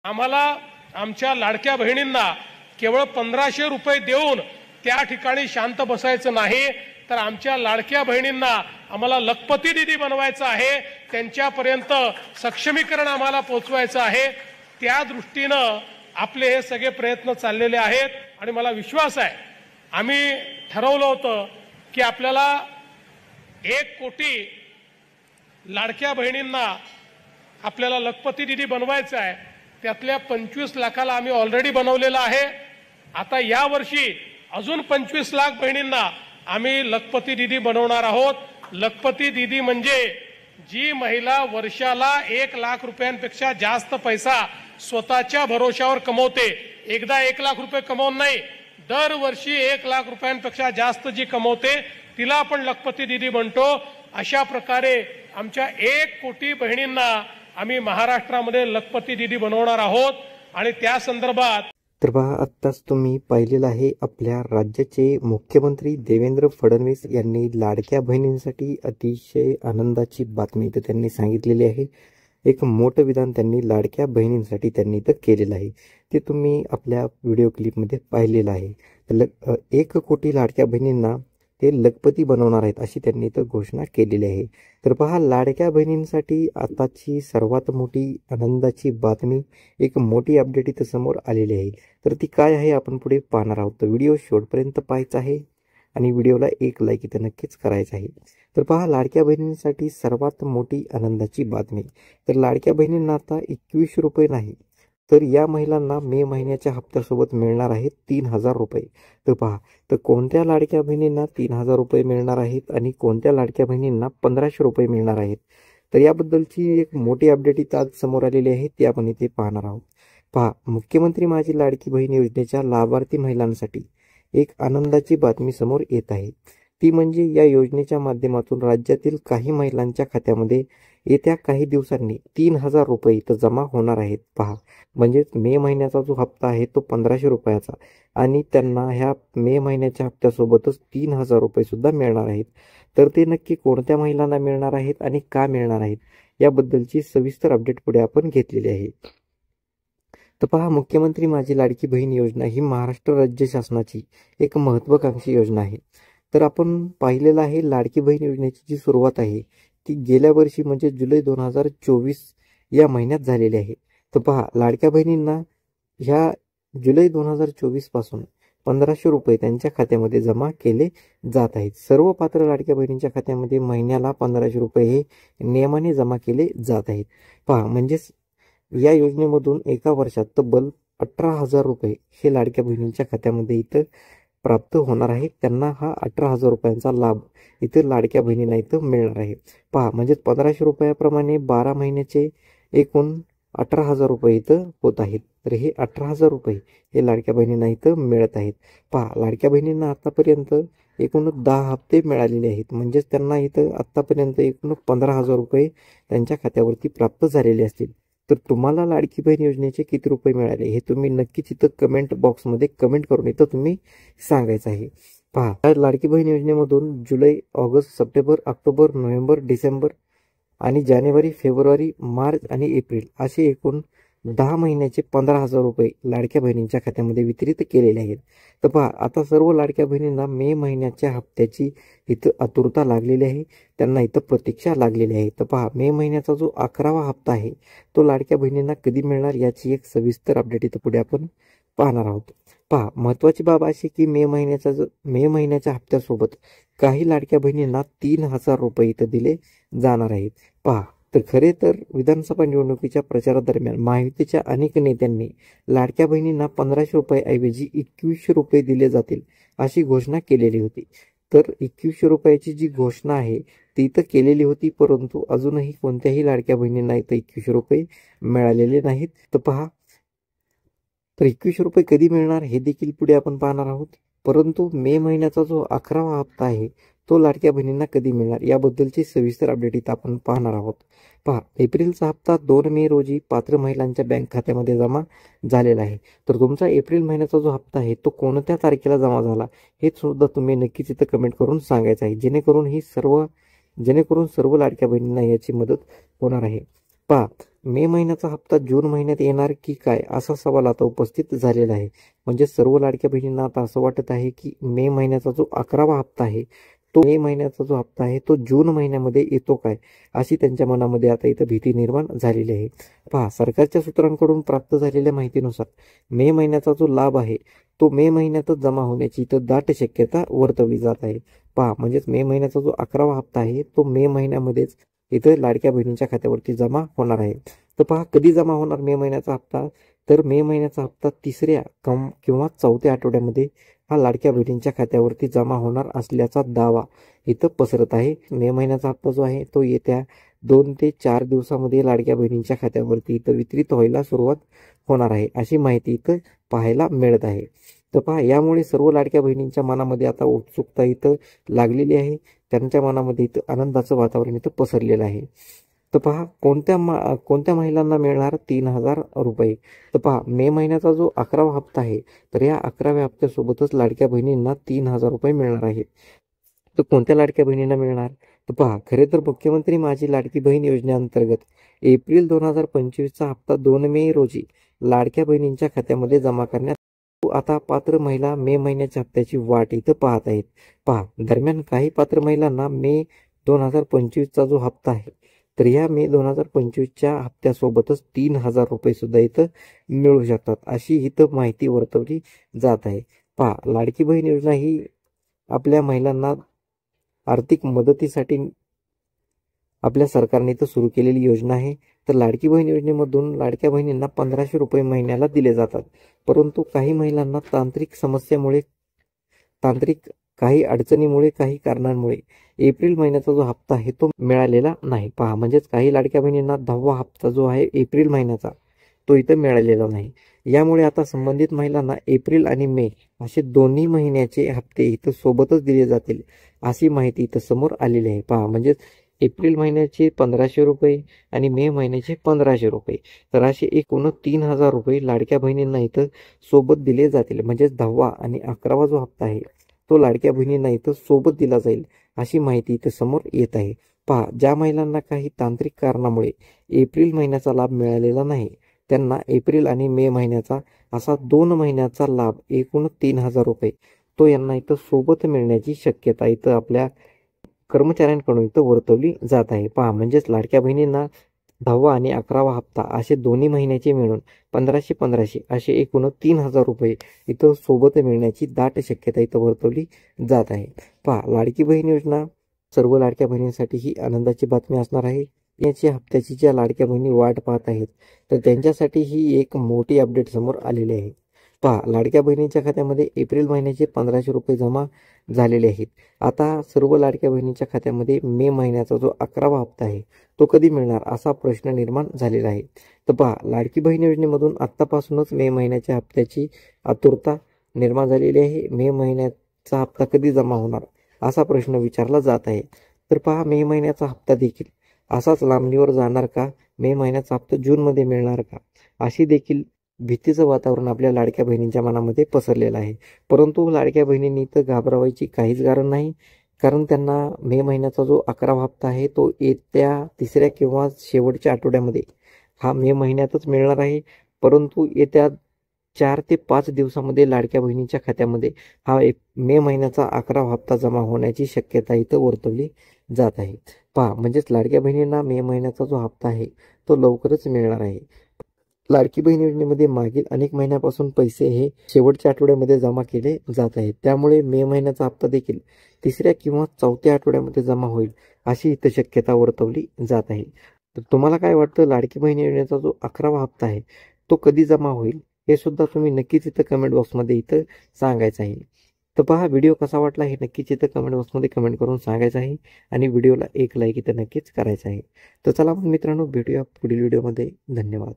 आम्हाला आमच्या लाडक्या बहिणींना केवळ 1500 रुपये देऊन त्या ठिकाणी शांत बसायचं नाही, तर आमच्या लाडक्या बहिणींना आम्हाला लखपती दीदी बनवायचं आहे, त्यांच्यापर्यंत सक्षमीकरण आम्हाला पोहोचवायचं आहे। त्या दृष्टीनं आपले हे सगळे प्रयत्न चाललेले आहेत आणि मला विश्वास आहे आम्ही ठरवलं होतं की आपल्याला 1 कोटी लाडक्या बहिणींना आपल्याला लखपती दीदी बनवायचं आहे। त्यातल्या 25 लाखाला आम्ही ऑलरेडी बनवलेला आहे। आता या वर्षी अजून 25 लाख बहिणींना आम्ही लखपती दीदी बनवणार आहोत। लखपती दीदी म्हणजे जी महिला वर्षाला 1 लाख रुपयांपेक्षा जास्त पैसा स्वतःच्या भरोशावर कमवते, एकदा 1 लाख रुपये कमवून नाही, दरवर्षी 1 लाख रुपयांपेक्षा जास्त जी कमवते तिला आपण लखपती दीदी म्हणतो। अशा प्रकारे आमच्या 1 कोटी बहिणींना आम्ही महाराष्ट्रामध्ये लखपती दीदी बनवणार आहोत आणि त्या संदर्भात तर पहा, आत्ताच तुम्ही पाहिलेलं आहे आपल्या राज्याचे मुख्यमंत्री देवेंद्र फडणवीस यांनी लाडक्या बहिणींसाठी अतिशय आनंदाची बातमी तर त्यांनी सांगितलेली आहे। एक मोठं विधान त्यांनी लाडक्या बहिणींसाठी त्यांनी तर केलेलं आहे, ते तुम्ही आपल्या व्हिडिओ क्लिपमध्ये पाहिलेलं आहे। तर 1 कोटी लाडक्या बहिणींना ते लखपती बनवणार आहेत अशी त्यांनी तर घोषणा केलेली आहे। तर पहा, लाडक्या बहिणींसाठी आताची सर्वात मोठी आनंदाची बातमी, एक मोठी अपडेट इथं समोर आलेली आहे। तर ती काय आहे आपण पुढे पाहणार आहोत। तर व्हिडिओ शेवटपर्यंत पाहायचा आहे आणि व्हिडिओला एक लाईक इथं नक्कीच करायचं आहे। तर पहा, लाडक्या बहिणींसाठी सर्वात मोठी आनंदाची बातमी, तर लाडक्या बहिणींना आता 2100 रुपये नाही तर या महिलांना मे महिन्याच्या हप्त्यासोबत मिळणार आहेत 3000 रुपये। तर पहा, तर कोणत्या लाडक्या बहिणींना 3000 रुपये मिळणार आहेत आणि कोणत्या लाडक्या बहिणींना 1500 रुपये मिळणार आहेत, तर याबद्दलची एक मोठी अपडेट इथं आज समोर आलेली आहे, ती आपण इथे पाहणार आहोत। पहा, मुख्यमंत्री माझी लाडकी बहीण योजनेच्या लाभार्थी महिलांसाठी एक आनंदाची बातमी समोर येत आहे। ती म्हणजे या योजनेच्या माध्यमातून राज्यातील काही महिलांच्या खात्यामध्ये येत्या काही दिवसांनी 3000 रुपये इथं जमा होणार आहेत। पहा, म्हणजेच मे महिन्याचा जो हप्ता आहे तो 1500 रुपयाचा आणि त्यांना ह्या मे महिन्याच्या हप्त्यासोबतच 3000 रुपये सुद्धा मिळणार आहेत। तर ते नक्की कोणत्या महिलांना मिळणार आहेत आणि का मिळणार आहेत याबद्दलची सविस्तर अपडेट पुढे आपण घेतलेली आहे। तर पहा, मुख्यमंत्री माझी लाडकी बहीण योजना ही महाराष्ट्र राज्य शासनाची एक महत्त्वाकांक्षी योजना आहे। तर आपण पाहिलेलं आहे लाडकी बहीण योजनेची जी सुरुवात आहे ती गेल्या वर्षी म्हणजे जुलै 2024 या महिन्यात झालेली आहे। तर पहा, लाडक्या बहिणींना ह्या जुलै 2024 पासून 1500 रुपये त्यांच्या खात्यामध्ये जमा केले जात आहेत। सर्व पात्र लाडक्या बहिणींच्या खात्यामध्ये महिन्याला 1500 रुपये हे नियमाने जमा केले जात आहेत। पहा, म्हणजेच या योजनेमधून एका वर्षात तब्बल 18000 रुपये हे लाडक्या बहिणींच्या खात्यामध्ये इथं प्राप्त होणार आहे। त्यांना हा 18000 रुपयांचा लाभ इथं लाडक्या बहिणींना इथं मिळणार आहे। पहा, म्हणजे 1500 रुपयाप्रमाणे 12 महिन्याचे एकूण 18000 रुपये इथं होत आहेत। तर हे 18000 रुपये हे लाडक्या बहिणींना इथं मिळत आहेत। पहा, लाडक्या बहिणींना आतापर्यंत एकूण 10 हप्ते मिळालेले आहेत, म्हणजेच त्यांना इथं आतापर्यंत एकूण 15000 रुपये त्यांच्या खात्यावरती प्राप्त झालेले असतील। तर तुम्हाला लाडकी बहीण योजनेचे किती रुपये मिळाले हे तुम्ही नक्कीच इथं कमेंट बॉक्समध्ये कमेंट करून इथं तुम्ही सांगायचं आहे। पहा, लाडकी बहीण योजनेमधून जुलै, ऑगस्ट, सप्टेंबर, ऑक्टोबर, नोव्हेंबर, डिसेंबर आणि जानेवारी, फेब्रुवारी, मार्च आणि एप्रिल असे एकूण 10 महिन्याचे 15000 रुपये लाडक्या बहिणींच्या खात्यामध्ये वितरित केलेले आहेत। तर पहा, आता सर्व लाडक्या बहिणींना मे महिन्याच्या हप्त्याची इथं आतुरता लागलेली आहे, त्यांना इथं प्रतीक्षा लागलेली आहे। तर पहा, मे महिन्याचा जो 11वा हप्ता आहे तो लाडक्या बहिणींना कधी मिळणार याची एक सविस्तर अपडेट इथं पुढे आपण पाहणार आहोत। पहा, महत्त्वाची बाब अशी की मे महिन्याच्या हप्त्यासोबत काही लाडक्या बहिणींना 3000 रुपये इथं दिले जाणार आहेत। पहा, तर खरे तर विधानसभा निवडणुकीच्या प्रचारादरम्यान महायुतीच्या अनेक नेत्यांनी लाडक्या बहिणींना 1500 रुपयाऐवजी 2100 रुपये दिले जातील अशी घोषणा केलेली होती। तर 2100 रुपयाची जी घोषणा आहे ती तर केलेली होती, परंतु अजूनही कोणत्याही लाडक्या बहिणींना इथं 2100 रुपये मिळालेले नाहीत। तर पहा, तर 2100 रुपये कधी मिळणार हे देखील पुढे आपण पाहणार आहोत, परंतु मे महिन्याचा जो 11वा हप्ता आहे तो लाडक्या बहिणींना कधी मिळणार याबद्दलची सविस्तर अपडेट इथं आपण पाहणार आहोत। पहा, एप्रिलचा हप्ता 2 मे रोजी पात्र महिलांच्या बँक खात्यामध्ये जमा झालेला आहे। तर तुमचा एप्रिल महिन्याचा जो हप्ता आहे तो कोणत्या तारखेला जमा झाला हे सुद्धा तुम्ही नक्कीच इथं कमेंट करून सांगायचं आहे, जेणेकरून सर्व लाडक्या बहिणींना याची मदत होणार आहे। पहा, मे महिन्याचा हप्ता जून महिन्यात येणार की काय असा सवाल आता उपस्थित झालेला आहे. म्हणजे सर्व लाडक्या बहिणींना आता असं वाटत आहे की मे महिन्याचा जो 11वा हप्ता आहे तो मे महिन्याचा जो हप्ता आहे तो जून महिन्यामध्ये येतो काय, अशी त्यांच्या मनामध्ये आता इथं भीती निर्माण झालेली आहे. पहा, सरकारच्या सूत्रांकडून प्राप्त झालेल्या माहितीनुसार मे महिन्याचा जो लाभ आहे तो मे महिन्यातच जमा होण्याची इथं दाट शक्यता वर्तवली जात आहे. पहा, म्हणजेच मे महिन्याचा जो 11वा हप्ता आहे तो मे महिन्यामध्येच इथं लाडक्या बहिणींच्या खात्यावरती जमा होणार आहे. तर पहा, कधी जमा होणार मे महिन्याचा हप्ता, तर मे महिन्याचा हप्ता तिसऱ्या किंवा चौथ्या आठवड्यामध्ये हा लाडक्या बहिणींच्या खात्यावरती जमा होणार असल्याचा दावा इथं पसरत आहे. मे महिन्याचा हप्ता जो आहे तो येत्या 2 ते 4 दिवसामध्ये लाडक्या बहिणींच्या खात्यावरती इथं वितरित व्हायला सुरुवात होणार आहे, अशी माहिती इथं पाहायला मिळत आहे. तर पहा, यामुळे सर्व लाडक्या बहिणींच्या मनामध्ये आता उत्सुकता इथं लागलेली आहे. त्यांच्या मनामध्ये इथं आनंदाचं वातावरण इथं पसरलेलं आहे. तर पहा, कोणत्या महिलांना मिळणार 3,000 रुपये. तर पहा, मे महिन्याचा जो 11वा हप्ता आहे तर या 11व्या हप्त्यासोबतच लाडक्या बहिणींना 3,000 रुपये मिळणार आहेत. तर कोणत्या लाडक्या बहिणींना मिळणार, तर पहा, खरे तर मुख्यमंत्री माझी लाडकी बहीण योजनेअंतर्गत एप्रिल 2025चा हप्ता 2 मे रोजी लाडक्या बहिणींच्या खात्यामध्ये जमा करण्यात आता पात्र महिला मे महिन्याच्या हप्त्याची वाट इथं पाहत आहेत. पहा, दरम्यान काही पात्र महिलांना मे 2025चा जो हप्ता आहे तर या मे 2025च्या हप्त्यासोबतच 3,000 रुपये सुद्धा इथं मिळू शकतात, अशी इथं माहिती वर्तवली जात आहे. पहा, लाडकी बहीण योजना ही आपल्या महिलांना आर्थिक मदतीसाठी आपल्या सरकारने इथं सुरू केलेली योजना आहे. तर लाडकी बहीण योजनेमधून लाडक्या बहिणींना 1,500 रुपये महिन्याला दिले जातात. परंतु काही महिलांना तांत्रिक काही अडचणीमुळे, काही कारणांमुळे एप्रिल महिन्याचा जो हप्ता आहे तो मिळालेला नाही. पहा, म्हणजेच काही लाडक्या बहिणींना 10वा हप्ता जो आहे एप्रिल महिन्याचा तो इथं मिळालेला नाही. यामुळे आता संबंधित महिलांना एप्रिल आणि मे असे दोन्ही महिन्याचे हप्ते इथं सोबतच दिले जातील, अशी माहिती इथं समोर आलेली आहे. पहा, म्हणजेच एप्रिल महिन्याचे 1,500 रुपये आणि मे महिन्याचे 1,500 रुपये, तर असे एकूण 3,000 रुपये लाडक्या बहिणींना इथं सोबत दिले जातील. म्हणजेच 10वा आणि 11वा जो हप्ता आहे तो लाडक्या बहिणींना इथं सोबत दिला जाईल, अशी माहिती इथं समोर येत आहे. पहा, ज्या महिलांना काही तांत्रिक कारणामुळे एप्रिल महिन्याचा लाभ मिळालेला नाही त्यांना एप्रिल आणि मे महिन्याचा असा 2 महिन्याचा लाभ एकूण 3,000 रुपये तो यांना इथं सोबत मिळण्याची शक्यता इथं आपल्या कर्मचाऱ्यांकडून इथं वर्तवली जात आहे. पहा, म्हणजेच लाडक्या बहिणींना 10वा आणि 11वा हप्ता असे दोन्ही महिन्याचे मिळून 1,500 असे एकूण 3,000 रुपये इथं सोबत मिळण्याची दाट शक्यता इथं वर्तवली जात आहे. पहा, लाडकी बहीण योजना सर्व लाडक्या बहिणींसाठी ही आनंदाची बातमी असणार आहे. याच्या हप्त्याची ज्या लाडक्या बहिणी वाट पाहत आहेत तर त्यांच्यासाठी ही एक मोठी अपडेट समोर आलेली आहे. पहा, लाडक्या बहिणींच्या खात्यामध्ये एप्रिल महिन्याचे 1,500 रुपये जमा झालेले आहेत. आता सर्व लाडक्या बहिणींच्या खात्यामध्ये मे महिन्याचा जो 11वा हप्ता आहे तो कधी मिळणार असा प्रश्न निर्माण झालेला आहे. तर पहा, लाडकी बहीण योजनेमधून आत्तापासूनच मे महिन्याच्या हप्त्याची आतुरता निर्माण झालेली आहे. मे महिन्याचा हप्ता कधी जमा होणार असा प्रश्न विचारला जात आहे. तर पहा, मे महिन्याचा हप्ता देखील असाच लांबणीवर जाणार का, मे महिन्याचा हप्ता जूनमध्ये मिळणार का, अशी देखील भीतीचं वातावरण आपल्या लाडक्या बहिणींच्या मनामध्ये पसरलेलं आहे. परंतु लाडक्या बहिणींनी तर घाबरावायची काहीच कारण नाही, कारण त्यांना मे महिन्याचा जो 11वा हप्ता आहे तो येत्या तिसऱ्या किंवा शेवटच्या आठवड्यामध्ये हा मे महिन्यातच मिळणार आहे. परंतु येत्या 4 ते 5 दिवसामध्ये लाडक्या बहिणींच्या खात्यामध्ये हा मे महिन्याचा 11वा हप्ता जमा होण्याची शक्यता इथं वर्तवली जात आहे. पहा, म्हणजेच लाडक्या बहिणींना मे महिन्याचा जो हप्ता आहे तो लवकरच मिळणार आहे. लाडकी बहीण योजनेमध्ये मागील अनेक महिन्यापासून पैसे हे शेवटच्या आठवड्यामध्ये जमा केले जात आहेत. त्यामुळे मे महिन्याचा हप्ता देखील तिसऱ्या किंवा चौथ्या आठवड्यामध्ये जमा होईल, अशी इथं शक्यता वर्तवली जात आहे. तर तुम्हाला काय वाटतं, लाडकी बहीण योजनेचा जो 11वा हप्ता आहे तो कधी जमा होईल, हे सुद्धा तुम्ही नक्कीच इथं कमेंट बॉक्समध्ये इथं सांगायचं आहे. तर पहा, व्हिडिओ कसा वाटला हे नक्कीच इथं कमेंट बॉक्समध्ये कमेंट करून सांगायचं आहे आणि व्हिडिओला एक लाईक इथं नक्कीच करायचं आहे. तर चला मग मित्रांनो, भेटूया पुढील व्हिडिओमध्ये. धन्यवाद.